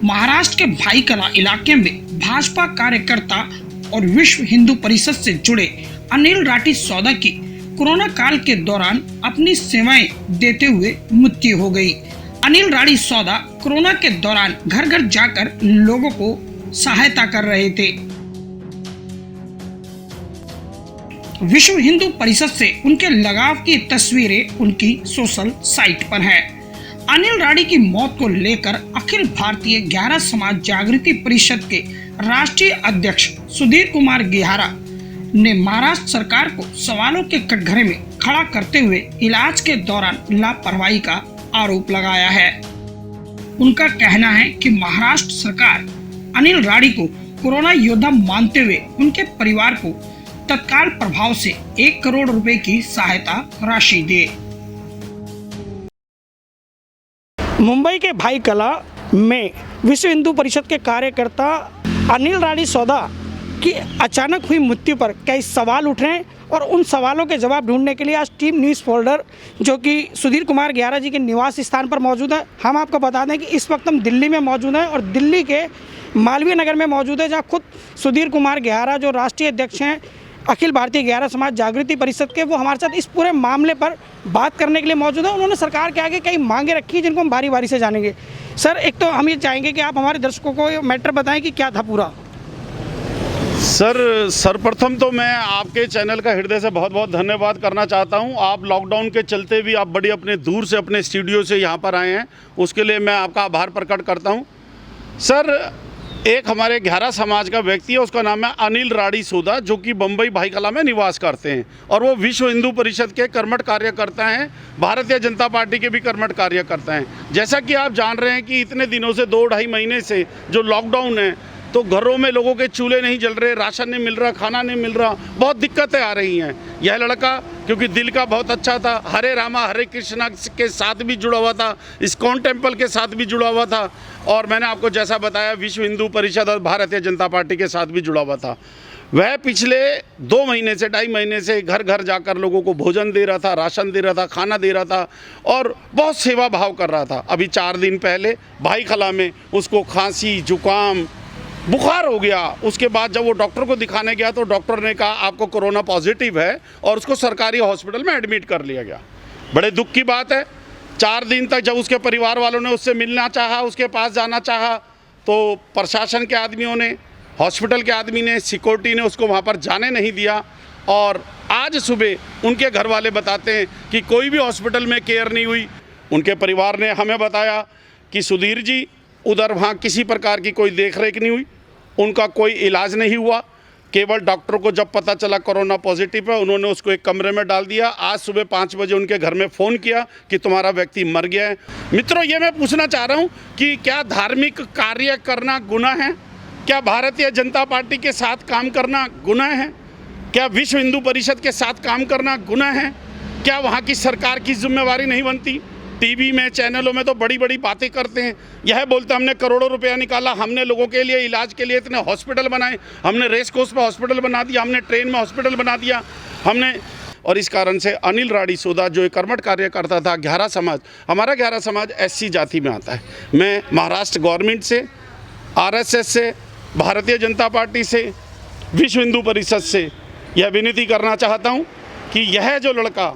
महाराष्ट्र के भाईकला इलाके में भाजपा कार्यकर्ता और विश्व हिंदू परिषद से जुड़े अनिल राठी सौदा की कोरोना काल के दौरान अपनी सेवाएं देते हुए मृत्यु हो गई। अनिल राठी सौदा कोरोना के दौरान घर घर जाकर लोगों को सहायता कर रहे थे। विश्व हिंदू परिषद से उनके लगाव की तस्वीरें उनकी सोशल साइट पर है। अनिल राठी की मौत को लेकर अखिल भारतीय ग्यारह समाज जागृति परिषद के राष्ट्रीय अध्यक्ष सुधीर कुमार गेहारा ने महाराष्ट्र सरकार को सवालों के कटघरे में खड़ा करते हुए इलाज के दौरान लापरवाही का आरोप लगाया है। उनका कहना है कि महाराष्ट्र सरकार अनिल राठी को कोरोना योद्धा मानते हुए उनके परिवार को तत्काल प्रभाव से 1 करोड़ रुपए की सहायता राशि दे। मुंबई के भाईकला में विश्व हिंदू परिषद के कार्यकर्ता अनिल राठी सौदा की अचानक हुई मृत्यु पर कई सवाल उठ रहे हैं और उन सवालों के जवाब ढूंढने के लिए आज टीम न्यूज़ फोल्डर जो कि सुधीर कुमार गेहारा जी के निवास स्थान पर मौजूद है। हम आपको बता दें कि इस वक्त हम दिल्ली में मौजूद हैं और दिल्ली के मालवीय नगर में मौजूद है, जहाँ खुद सुधीर कुमार गेहारा जो राष्ट्रीय अध्यक्ष हैं अखिल भारतीय ग्यारह समाज जागृति परिषद के, वो हमारे साथ इस पूरे मामले पर बात करने के लिए मौजूद है। उन्होंने सरकार के आगे कई मांगे रखी हैं जिनको हम बारी बारी से जानेंगे। सर, एक तो हम ये चाहेंगे कि आप हमारे दर्शकों को ये मैटर बताएं कि क्या था पूरा। सर, सर्वप्रथम तो मैं आपके चैनल का हृदय से बहुत बहुत धन्यवाद करना चाहता हूं। आप लॉकडाउन के चलते भी आप बड़ी अपने दूर से अपने स्टूडियो से यहां पर आए हैं, उसके लिए मैं आपका आभार प्रकट करता हूं। सर, एक हमारे ग्यारह समाज का व्यक्ति है, उसका नाम है अनिल राठी सौदा, जो कि बम्बई भाईकला में निवास करते हैं और वो विश्व हिंदू परिषद के कर्मठ कार्यकर्ता हैं, भारतीय जनता पार्टी के भी कर्मठ कार्यकर्ता हैं। जैसा कि आप जान रहे हैं कि इतने दिनों से 2-2.5 महीने से जो लॉकडाउन है, तो घरों में लोगों के चूल्हे नहीं जल रहे, राशन नहीं मिल रहा, खाना नहीं मिल रहा, बहुत दिक्कतें आ रही हैं। यह लड़का क्योंकि दिल का बहुत अच्छा था, हरे रामा हरे कृष्णा के साथ भी जुड़ा हुआ था, इस्कॉन टेम्पल के साथ भी जुड़ा हुआ था और मैंने आपको जैसा बताया विश्व हिंदू परिषद और भारतीय जनता पार्टी के साथ भी जुड़ा हुआ था। वह पिछले 2 महीने से 2.5 महीने से घर घर जाकर लोगों को भोजन दे रहा था, राशन दे रहा था, खाना दे रहा था और बहुत सेवा भाव कर रहा था। अभी 4 दिन पहले भाईकला में उसको खांसी, जुकाम, बुखार हो गया। उसके बाद जब वो डॉक्टर को दिखाने गया तो डॉक्टर ने कहा आपको कोरोना पॉजिटिव है और उसको सरकारी हॉस्पिटल में एडमिट कर लिया गया। बड़े दुख की बात है। 4 दिन तक जब उसके परिवार वालों ने उससे मिलना चाहा, उसके पास जाना चाहा, तो प्रशासन के आदमियों ने, हॉस्पिटल के आदमी ने, सिक्योरिटी ने उसको वहाँ पर जाने नहीं दिया। और आज सुबह उनके घर वाले बताते हैं कि कोई भी हॉस्पिटल में केयर नहीं हुई। उनके परिवार ने हमें बताया कि सुधीर जी, उधर वहाँ किसी प्रकार की कोई देख रेख नहीं हुई, उनका कोई इलाज नहीं हुआ। केवल डॉक्टर को जब पता चला कोरोना पॉजिटिव है, उन्होंने उसको एक कमरे में डाल दिया। आज सुबह 5 बजे उनके घर में फ़ोन किया कि तुम्हारा व्यक्ति मर गया है। मित्रों, ये मैं पूछना चाह रहा हूँ कि क्या धार्मिक कार्य करना गुनाह है? क्या भारतीय जनता पार्टी के साथ काम करना गुनाह है? क्या विश्व हिंदू परिषद के साथ काम करना गुनाह है? क्या वहाँ की सरकार की जिम्मेवारी नहीं बनती? टीवी में, चैनलों में तो बड़ी बड़ी बातें करते हैं, यह बोलते हमने करोड़ों रुपया निकाला, हमने लोगों के लिए इलाज के लिए इतने हॉस्पिटल बनाए, हमने रेस कोर्स पर हॉस्पिटल बना दिया, हमने ट्रेन में हॉस्पिटल बना दिया, हमने। और इस कारण से अनिल राठी सौदा जो एक कर्मठ कार्यकर्ता था, ग्यारह समाज, हमारा ग्यारह समाज SC जाति में आता है। मैं महाराष्ट्र गवर्नमेंट से, RSS से, भारतीय जनता पार्टी से, विश्व हिंदू परिषद से यह विनती करना चाहता हूँ कि यह जो लड़का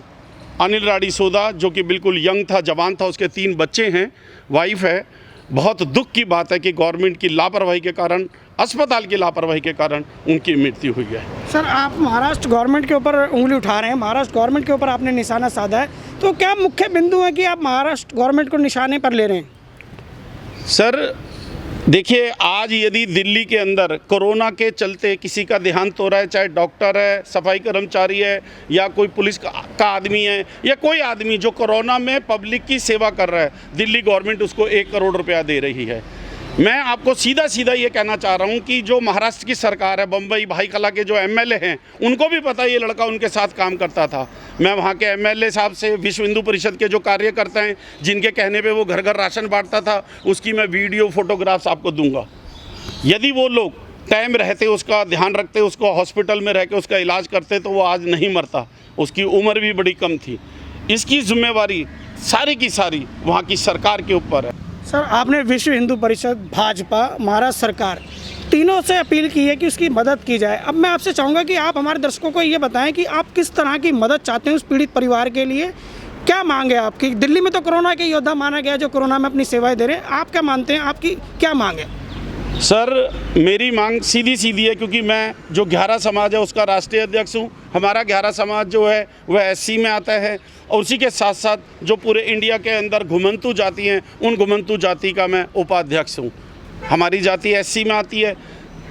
अनिल राठी सौदा, जो कि बिल्कुल यंग था, जवान था, उसके 3 बच्चे हैं, वाइफ है, बहुत दुख की बात है कि गवर्नमेंट की लापरवाही के कारण, अस्पताल की लापरवाही के कारण उनकी मृत्यु हुई है। सर, आप महाराष्ट्र गवर्नमेंट के ऊपर उंगली उठा रहे हैं, महाराष्ट्र गवर्नमेंट के ऊपर आपने निशाना साधा है, तो क्या मुख्य बिंदु है कि आप महाराष्ट्र गवर्नमेंट को निशाने पर ले रहे हैं? सर देखिए, आज यदि दिल्ली के अंदर कोरोना के चलते किसी का देहांत हो रहा है, चाहे डॉक्टर है, सफाई कर्मचारी है या कोई पुलिस का आदमी है या कोई आदमी जो कोरोना में पब्लिक की सेवा कर रहा है, दिल्ली गवर्नमेंट उसको 1 करोड़ रुपया दे रही है। मैं आपको सीधा सीधा ये कहना चाह रहा हूँ कि जो महाराष्ट्र की सरकार है, बम्बई भाईकला के जो MLA हैं, उनको भी पता ये लड़का उनके साथ काम करता था। मैं वहाँ के MLA साहब से, विश्व हिंदू परिषद के जो कार्यकर्ता हैं, जिनके कहने पे वो घर घर राशन बांटता था, उसकी मैं वीडियो फोटोग्राफ्स आपको दूंगा। यदि वो लोग टाइम रहते, उसका ध्यान रखते, उसको हॉस्पिटल में रह के उसका इलाज करते, तो वो आज नहीं मरता। उसकी उम्र भी बड़ी कम थी। इसकी जिम्मेवारी सारी की सारी वहाँ की सरकार के ऊपर है। सर आपने विश्व हिंदू परिषद, भाजपा, महाराष्ट्र सरकार तीनों से अपील की है कि उसकी मदद की जाए। अब मैं आपसे चाहूँगा कि आप हमारे दर्शकों को ये बताएं कि आप किस तरह की मदद चाहते हैं उस पीड़ित परिवार के लिए, क्या मांग है आपकी। दिल्ली में तो कोरोना के योद्धा माना गया जो कोरोना में अपनी सेवाएं दे रहे हैं, आप क्या मानते हैं, आपकी क्या मांग है? सर मेरी मांग सीधी सीधी है, क्योंकि मैं जो 11 समाज है उसका राष्ट्रीय अध्यक्ष हूँ। हमारा 11 समाज जो है वह एससी में आता है, और उसी के साथ साथ जो पूरे इंडिया के अंदर घुमंतु जाति हैं उन घुमंतु जाति का मैं उपाध्यक्ष हूँ। हमारी जाति एससी में आती है।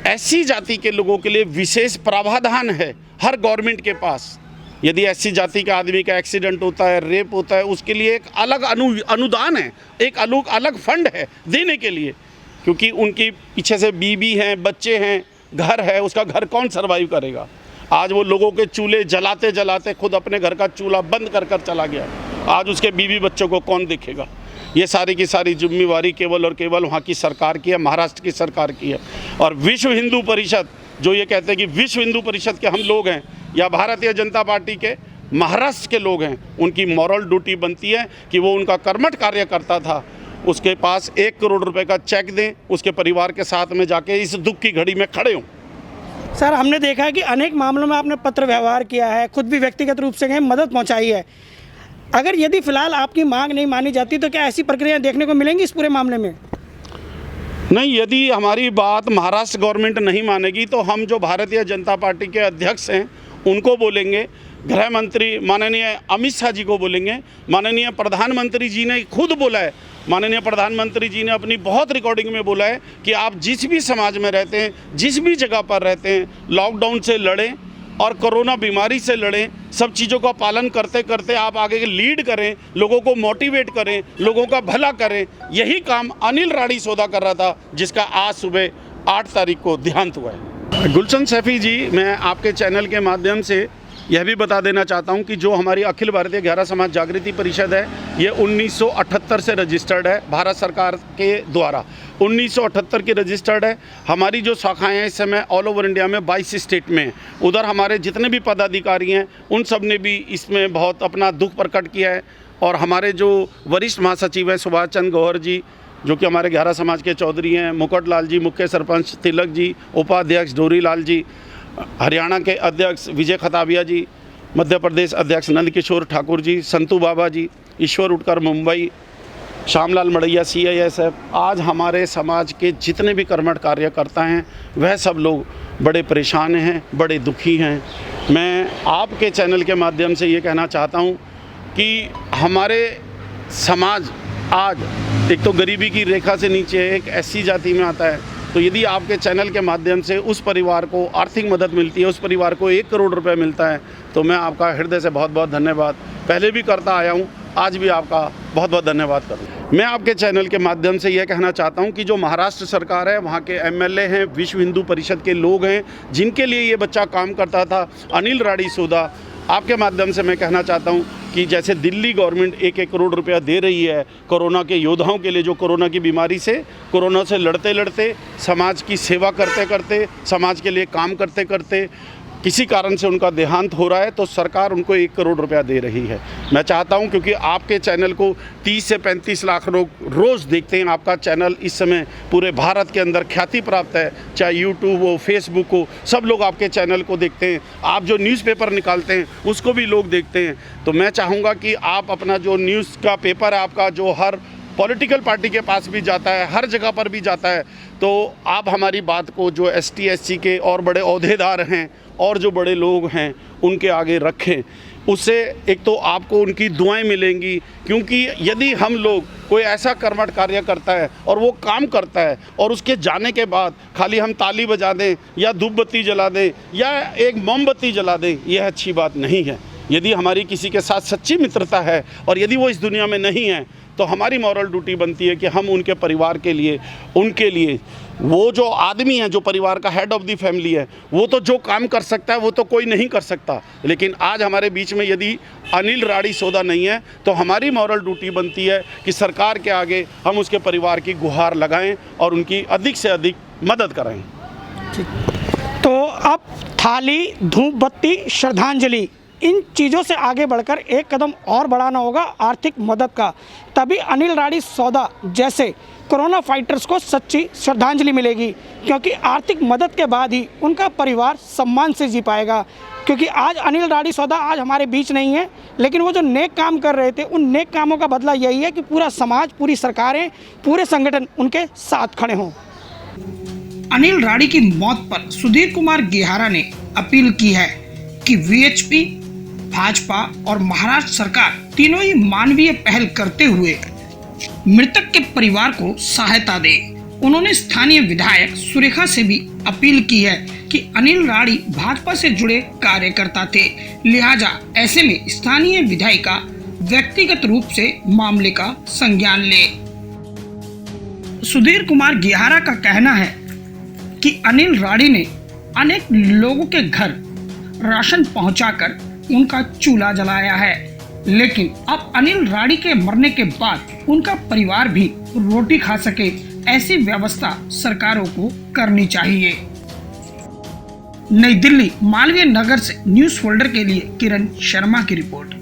एससी जाति के लोगों के लिए विशेष प्रावधान है हर गवर्नमेंट के पास। यदि एससी जाति का आदमी का एक्सीडेंट होता है, रेप होता है, उसके लिए एक अलग अनुदान है, एक अलग फंड है देने के लिए, क्योंकि उनकी पीछे से बीवी हैं, बच्चे हैं, घर है, उसका घर कौन सर्वाइव करेगा। आज वो लोगों के चूल्हे जलाते जलाते खुद अपने घर का चूल्हा बंद कर चला गया, आज उसके बीवी बच्चों को कौन देखेगा। ये सारी की सारी जिम्मेवारी केवल और केवल वहाँ की सरकार की है, महाराष्ट्र की सरकार की है। और विश्व हिंदू परिषद जो ये कहते हैं कि विश्व हिंदू परिषद के हम लोग हैं या भारतीय जनता पार्टी के महाराष्ट्र के लोग हैं, उनकी मॉरल ड्यूटी बनती है कि वो उनका कर्मठ कार्य करता था, उसके पास 1 करोड़ रुपए का चेक दें, उसके परिवार के साथ में जाके इस दुख की घड़ी में खड़े हों। सर हमने देखा है कि अनेक मामलों में आपने पत्र व्यवहार किया है, खुद भी व्यक्तिगत रूप से गए, मदद पहुंचाई है। अगर यदि फिलहाल आपकी मांग नहीं मानी जाती तो क्या ऐसी प्रक्रिया देखने को मिलेंगी इस पूरे मामले में? नहीं, यदि हमारी बात महाराष्ट्र गवर्नमेंट नहीं मानेगी तो हम जो भारतीय जनता पार्टी के अध्यक्ष हैं उनको बोलेंगे, गृह मंत्री माननीय अमित शाह जी को बोलेंगे, माननीय प्रधानमंत्री जी ने खुद बोला है, माननीय प्रधानमंत्री जी ने अपनी बहुत रिकॉर्डिंग में बोला है कि आप जिस भी समाज में रहते हैं, जिस भी जगह पर रहते हैं, लॉकडाउन से लड़ें और कोरोना बीमारी से लड़ें। सब चीज़ों का पालन करते करते आप आगे लीड करें, लोगों को मोटिवेट करें, लोगों का भला करें। यही काम अनिल राड़ी सोदा कर रहा था, जिसका आज सुबह 8 तारीख को देहांत हुआ है। गुलशन सैफी जी, मैं आपके चैनल के माध्यम से यह भी बता देना चाहता हूं कि जो हमारी अखिल भारतीय 11 समाज जागृति परिषद है, ये 1978 से रजिस्टर्ड है भारत सरकार के द्वारा। 1978 की रजिस्टर्ड है। हमारी जो शाखाएं हैं इस समय ऑल ओवर इंडिया में 22 स्टेट में हैं। उधर हमारे जितने भी पदाधिकारी हैं उन सब ने भी इसमें बहुत अपना दुख प्रकट किया है। और हमारे जो वरिष्ठ महासचिव हैं सुभाष चंद्र गौहर जी, जो कि हमारे 11 समाज के चौधरी हैं, मुकुट लाल जी, मुख्य सरपंच तिलक जी, उपाध्यक्ष डोरी लाल जी, हरियाणा के अध्यक्ष विजय खताबिया जी, मध्य प्रदेश अध्यक्ष नंदकिशोर ठाकुर जी, संतू बाबा जी, ईश्वर उटकर मुंबई, श्यामलाल मड़ैया CISF, आज हमारे समाज के जितने भी कर्मठ कार्यकर्ता हैं वह सब लोग बड़े परेशान हैं, बड़े दुखी हैं। मैं आपके चैनल के माध्यम से ये कहना चाहता हूँ कि हमारे समाज आज एक तो गरीबी की रेखा से नीचे है, एक SC जाति में आता है। तो यदि आपके चैनल के माध्यम से उस परिवार को आर्थिक मदद मिलती है, उस परिवार को 1 करोड़ रुपए मिलता है, तो मैं आपका हृदय से बहुत बहुत धन्यवाद पहले भी करता आया हूँ, आज भी आपका बहुत बहुत धन्यवाद करूँ। मैं आपके चैनल के माध्यम से यह कहना चाहता हूँ कि जो महाराष्ट्र सरकार है, वहाँ के MLA हैं, विश्व हिंदू परिषद के लोग हैं, जिनके लिए ये बच्चा काम करता था, अनिल राड़ी सोदा, आपके माध्यम से मैं कहना चाहता हूँ कि जैसे दिल्ली गवर्नमेंट 1-1 करोड़ रुपया दे रही है कोरोना के योद्धाओं के लिए, जो कोरोना की बीमारी से, कोरोना से लड़ते लड़ते, समाज की सेवा करते करते, समाज के लिए काम करते करते किसी कारण से उनका देहांत हो रहा है, तो सरकार उनको 1 करोड़ रुपया दे रही है। मैं चाहता हूं, क्योंकि आपके चैनल को 30 से 35 लाख लोग रोज़ देखते हैं, आपका चैनल इस समय पूरे भारत के अंदर ख्याति प्राप्त है, चाहे यूट्यूब हो, फेसबुक हो, सब लोग आपके चैनल को देखते हैं। आप जो न्यूज़पेपर निकालते हैं उसको भी लोग देखते हैं। तो मैं चाहूँगा कि आप अपना जो न्यूज़ का पेपर है आपका, जो हर पॉलिटिकल पार्टी के पास भी जाता है, हर जगह पर भी जाता है, तो आप हमारी बात को जो ST SC के और बड़े ओहदेदार हैं और जो बड़े लोग हैं उनके आगे रखें। उससे एक तो आपको उनकी दुआएं मिलेंगी, क्योंकि यदि हम लोग, कोई ऐसा कर्मठ कार्य करता है और वो काम करता है और उसके जाने के बाद खाली हम ताली बजा दें या धूप बत्ती जला दें या एक मोमबत्ती जला दें, यह अच्छी बात नहीं है। यदि हमारी किसी के साथ सच्ची मित्रता है और यदि वो इस दुनिया में नहीं है, तो हमारी मॉरल ड्यूटी बनती है कि हम उनके परिवार के लिए, उनके लिए, वो जो आदमी है, जो परिवार का हेड ऑफ़ द फैमिली है, वो तो जो काम कर सकता है वो तो कोई नहीं कर सकता। लेकिन आज हमारे बीच में यदि अनिल राड़ी सोदा नहीं है, तो हमारी मॉरल ड्यूटी बनती है कि सरकार के आगे हम उसके परिवार की गुहार लगाएं और उनकी अधिक से अधिक मदद करें। तो अब थाली, धूप बत्ती, श्रद्धांजलि इन चीज़ों से आगे बढ़कर एक कदम और बढ़ाना होगा आर्थिक मदद का। तभी अनिल राठी सौदा जैसे कोरोना फाइटर्स को सच्ची श्रद्धांजलि मिलेगी, क्योंकि आर्थिक मदद के बाद ही उनका परिवार सम्मान से जी पाएगा। क्योंकि आज अनिल राठी सौदा आज हमारे बीच नहीं है, लेकिन वो जो नेक काम कर रहे थे उन नेक कामों का बदला यही है कि पूरा समाज, पूरी सरकारें, पूरे संगठन उनके साथ खड़े हों। अनिल राठी की मौत पर सुधीर कुमार गेहारा ने अपील की है कि वीएचपी, भाजपा और महाराष्ट्र सरकार तीनों ही मानवीय पहल करते हुए मृतक के परिवार को सहायता दे। उन्होंने स्थानीय विधायक सुरेखा से भी अपील की है कि अनिल राठी भाजपा से जुड़े कार्यकर्ता थे, लिहाजा ऐसे में स्थानीय विधायिका व्यक्तिगत रूप से मामले का संज्ञान ले। सुधीर कुमार गेहारा का कहना है कि अनिल राठी ने अनेक लोगों के घर राशन पहुंचाकर उनका चूल्हा जलाया है, लेकिन अब अनिल राठी के मरने के बाद उनका परिवार भी रोटी खा सके, ऐसी व्यवस्था सरकारों को करनी चाहिए। नई दिल्ली मालवीय नगर से न्यूज फोल्डर के लिए किरण शर्मा की रिपोर्ट।